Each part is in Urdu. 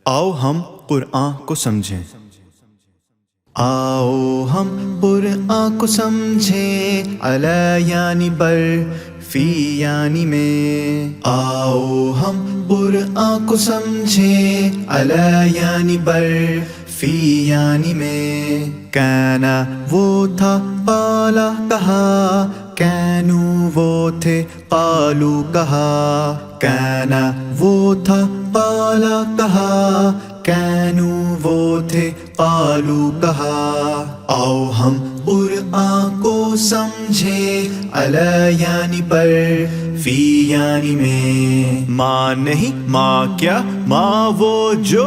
آؤ ہم قرآن کو سمجھیں، آؤ ہم قرآن کو سمجھیں، علی یعنی بر، فی یعنی میں، آؤ ہم قرآن کو سمجھیں، علی یعنی بر، فی یعنی میں، کانا وہ تھا، قالا کہا، کینو وہ تھے، قالو کہا، کانا وہ تھا، قالا کہا، کینو وہ تھے، قالو کہا، آؤ ہم قرآن کو سمجھیں، علی یعنی پر، فی یعنی میں، ماں نہیں ماں کیا، ماں وہ جو،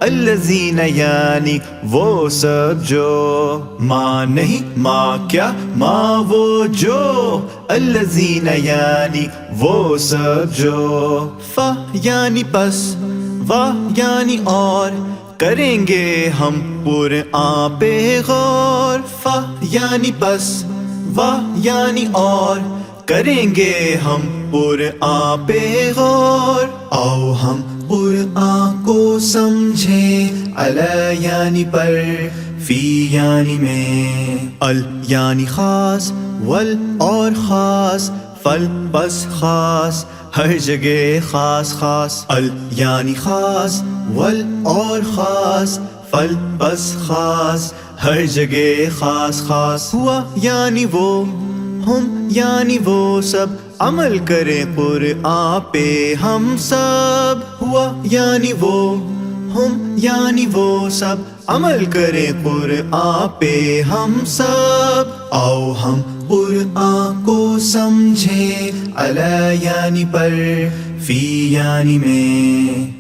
الذین یعنی وہ سب جو، ماں نہیں ماں کیا، ماں وہ جو، الذین یعنی وہ سب جو، فا یعنی پس، واہ یعنی اور، کریں گے ہم قرآن پہ غور، فا یعنی پس، واہ یعنی اور، کریں گے ہم قرآن پہ غور، آؤ ہم قرآن کو سمجھیں، علی یعنی پر، فی یعنی میں، ال یعنی خاص، ول اور خاص، فل بس خاص، ہر جگہ خاص خاص، ال یعنی خاص، ول اور خاص، فل بس خاص، ہر جگہ خاص خاص، ہوا یعنی وہ، ہم یعنی وہ سب، عمل کریں قرآن پہ ہم سب، ہوا یعنی وہ، ہم یعنی وہ سب، عمل کریں قرآن پہ ہم سب، آؤ ہم قرآن کو سمجھیں، علی یعنی پر، فی یعنی میں۔